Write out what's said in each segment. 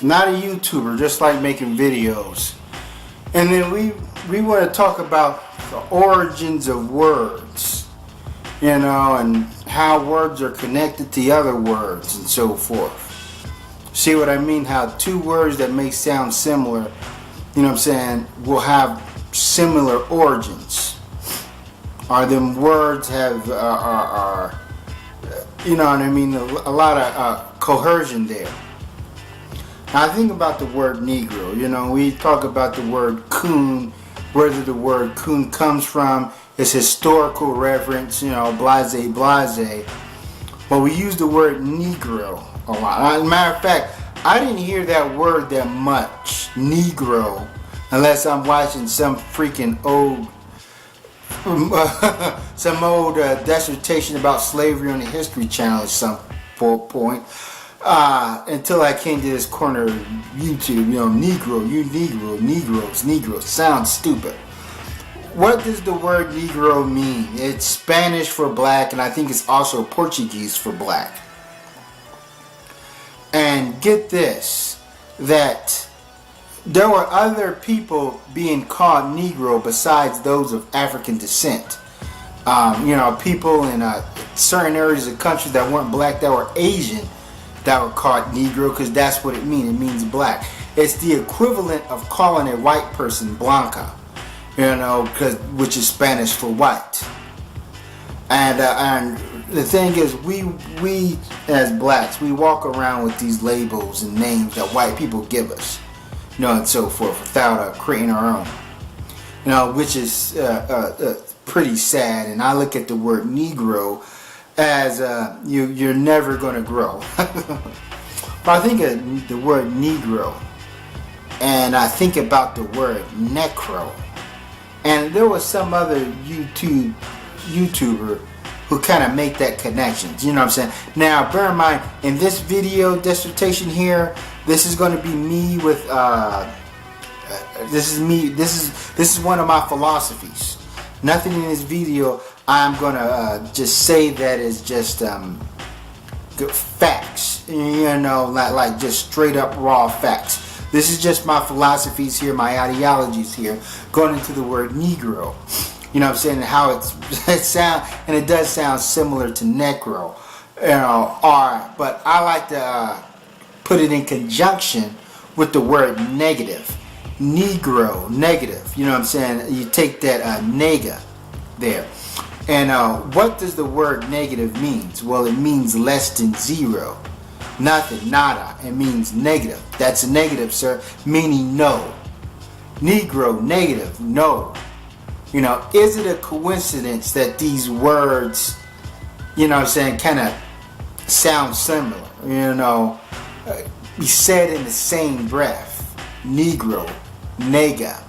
not a YouTuber, just like making videos. And then we want to talk about the origins of words, you know, and how words are connected to other words and so forth. See what I mean? How two words that may sound similar, you know what I'm saying, will have similar origins. Or them words have, you know what I mean, a lot of cohesion there. Now I think about the word Negro. You know, we talk about the word coon, whether the word coon comes from, its historical reference, you know, blase, blase. But we use the word Negro a lot. As a matter of fact, I didn't hear that word that much, Negro, unless I'm watching some freaking old, some old dissertation about slavery on the History Channel at some point. Until I came to this corner of YouTube, you know, Negro, you Negro, Negroes, sounds stupid. What does the word Negro mean? It's Spanish for black, and I think it's also Portuguese for black. And get this, that there were other people being called Negro besides those of African descent. You know, people in certain areas of the country that weren't black, that were Asian, that were called Negro, because that's what it means. It means black. It's the equivalent of calling a white person Blanca, you know, which is Spanish for white. And the thing is, we as blacks, we walk around with these labels and names that white people give us, you know, and so forth, without creating our own, you know, which is pretty sad. And I look at the word Negro as you're never going to grow. But I think of the word Negro, and I think about the word Necro, and there was some other YouTuber who kind of make that connection. You know what I'm saying? Now, bear in mind, in this video dissertation here, this is going to be me with this is one of my philosophies. Nothing in this video I'm gonna just say that is just facts, you know, like just straight up raw facts. This is just my philosophies here, my ideologies here, going into the word Negro. You know what I'm saying? How it sounds, and it does sound similar to Necro, you know. But I like to put it in conjunction with the word negative, Negro, negative. You know what I'm saying? You take that Nega there. And what does the word negative means? Well, it means less than zero. Nothing, nada. It means negative. That's a negative, sir, meaning no. Negro, negative, no. You know, is it a coincidence that these words, you know what I'm saying, kind of sound similar? You know, be said in the same breath. Negro, nega,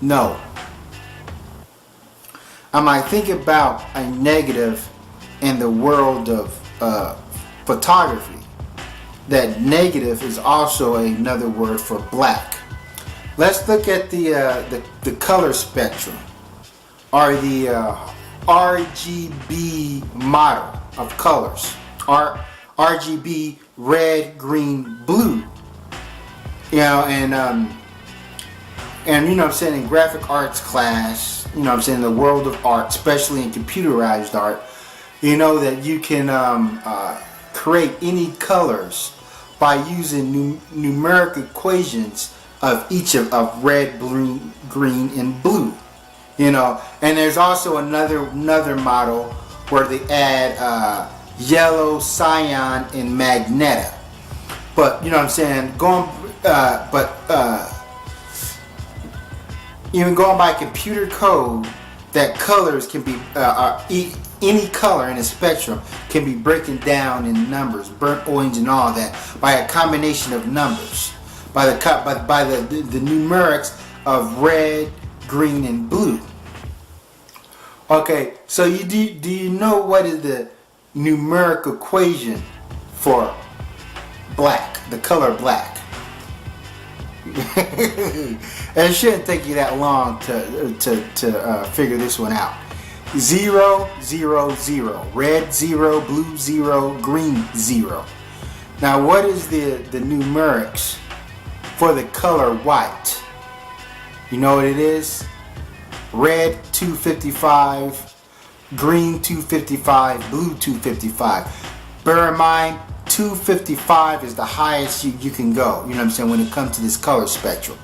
no. I might think about a negative in the world of photography. That negative is also another word for black. Let's look at the color spectrum, or the RGB model of colors. RGB, red, green, blue. You know, and you know what I'm saying, in graphic arts class, you know what I'm saying, in the world of art, especially in computerized art, you know that you can create any colors by using numeric equations of each of red, green, and blue. You know, and there's also another model where they add yellow, cyan, and magenta. But you know what I'm saying, even going by computer code, that colors can be any color in a spectrum can be broken down in numbers, burnt orange and all that, by a combination of numbers, by the numerics of red, green, and blue. Okay, so do you know what is the numeric equation for black, the color black? And it shouldn't take you that long to figure this one out. 0, 0, 0. Red 0, blue 0, green 0. Now what is the numerics for the color white. You know what it is? Red 255, green 255, blue 255. Bear in mind, 255 is the highest you can go, you know what I'm saying, when it comes to this color spectrum.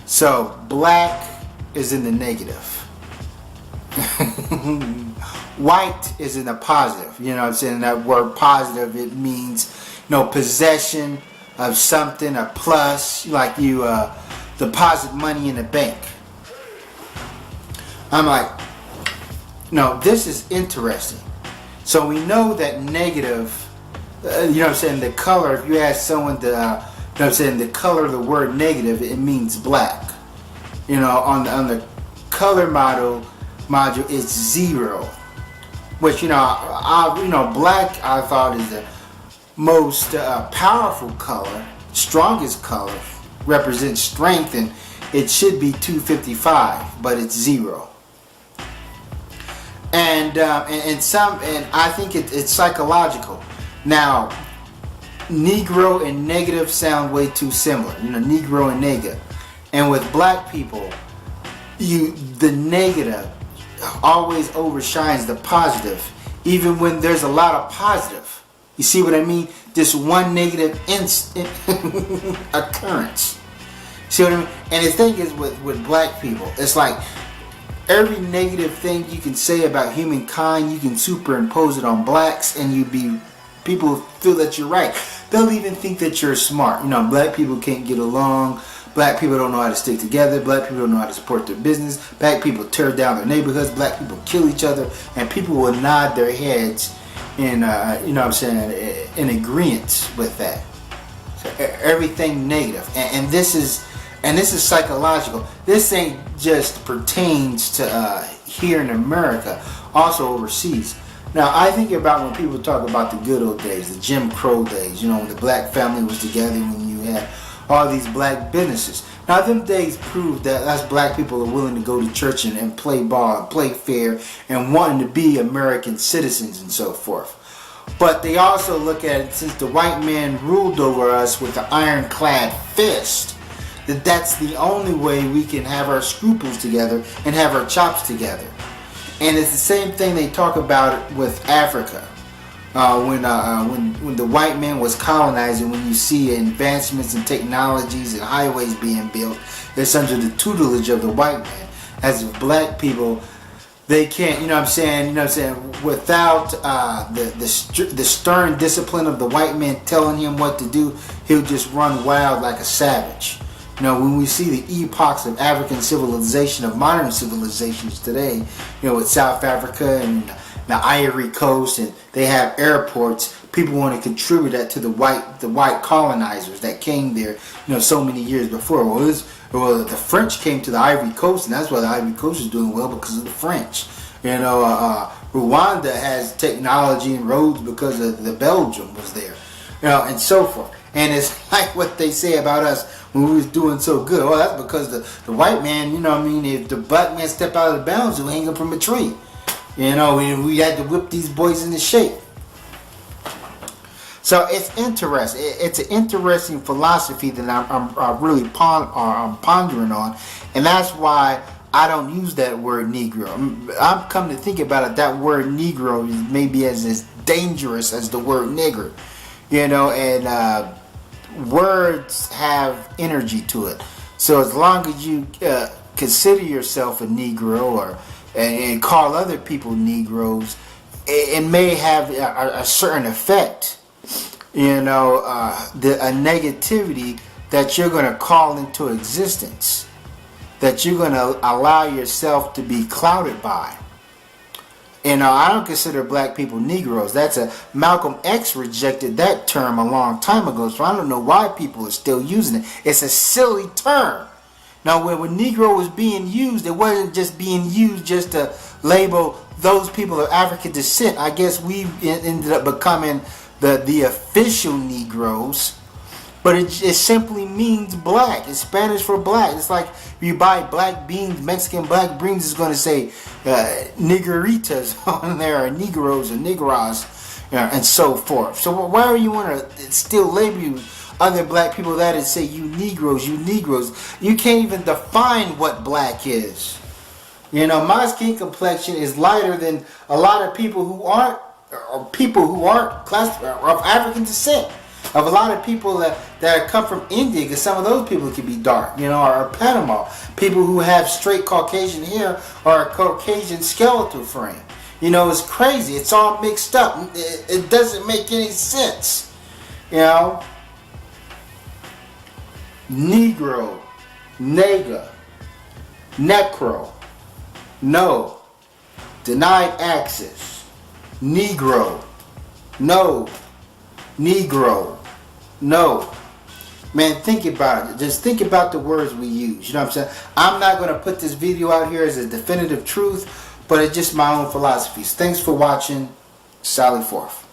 So black is in the negative. White is in the positive, you know what I'm saying. That word positive, it means, you know, possession of something, a plus, like you deposit money in the bank. I'm like, no, this is interesting. So we know that negative, you know what I'm saying, the color, if you ask someone the, you know what I'm saying, the color of the word negative, it means black. You know, on the color module it's 0. Which, you know, black I thought is the most powerful color, strongest color, represents strength, and it should be 255, but it's 0. And I think it's psychological. Now, Negro and negative sound way too similar. You know, Negro and Nega. And with black people, the negative always overshines the positive, even when there's a lot of positive. You see what I mean? This one negative occurrence. See what I mean? And the thing is with black people, it's like every negative thing you can say about humankind, you can superimpose it on blacks, and people feel that you're right. They'll even think that you're smart. You know, black people can't get along. Black people don't know how to stick together. Black people don't know how to support their business. Black people tear down their neighborhoods. Black people kill each other, and people will nod their heads in, you know what I'm saying, in agreement with that. So everything negative, and this is psychological. This ain't just pertains to here in America, also overseas. Now, I think about when people talk about the good old days, the Jim Crow days, you know, when the black family was together, when you had all these black businesses. Now, them days prove that us black people are willing to go to church and play ball and play fair and wanting to be American citizens and so forth. But they also look at it, since the white man ruled over us with an ironclad fist, that's the only way we can have our scruples together and have our chops together. And it's the same thing they talk about with Africa. When the white man was colonizing, when you see advancements in technologies and highways being built, it's under the tutelage of the white man. As if black people, they can't, you know what I'm saying, without the stern discipline of the white man telling him what to do, he'll just run wild like a savage. You know, when we see the epochs of African civilization, of modern civilizations today, you know, with South Africa and the Ivory Coast, and they have airports, people want to contribute that to the white colonizers that came there, you know, so many years before. Well, the French came to the Ivory Coast, and that's why the Ivory Coast is doing well, because of the French. You know, Rwanda has technology and roads because of the Belgium was there, you know, and so forth. And it's like what they say about us when we was doing so good. Well, that's because the white man, you know what I mean, if the black man step out of the bounds, he'll hang up from a tree. You know, we had to whip these boys into shape. So it's interesting. It's an interesting philosophy that I'm really pondering on. And that's why I don't use that word Negro. I'm come to think about it, that word Negro is maybe as dangerous as the word nigger. You know, and words have energy to it. So as long as you consider yourself a Negro and call other people Negroes, it may have a certain effect. You know, a negativity that you're going to call into existence, that you're going to allow yourself to be clouded by. You know, I don't consider black people Negroes. Malcolm X rejected that term a long time ago, so I don't know why people are still using it. It's a silly term. Now, when Negro was being used, it wasn't just being used just to label those people of African descent. I guess we ended up becoming the official Negroes, but it simply means black. It's Spanish for black. It's like if you buy black beans, Mexican black beans is going to say niggeritas on there, or Negroes or Negras, and so forth. So why do you want to still label you other black people that'd say, you Negroes, you Negroes. You can't even define what black is. You know, my skin complexion is lighter than a lot of people who aren't, or people who aren't of African descent. Of a lot of people that come from India, because some of those people can be dark, you know, or Panama. People who have straight Caucasian hair or a Caucasian skeletal frame. You know, it's crazy. It's all mixed up. It doesn't make any sense. You know? Negro, Nega, Necro, no. Denied access. Negro, no. Negro, no. Man, think about it. Just think about the words we use. You know what I'm saying? I'm not going to put this video out here as a definitive truth, but it's just my own philosophies. Thanks for watching. Sally forth.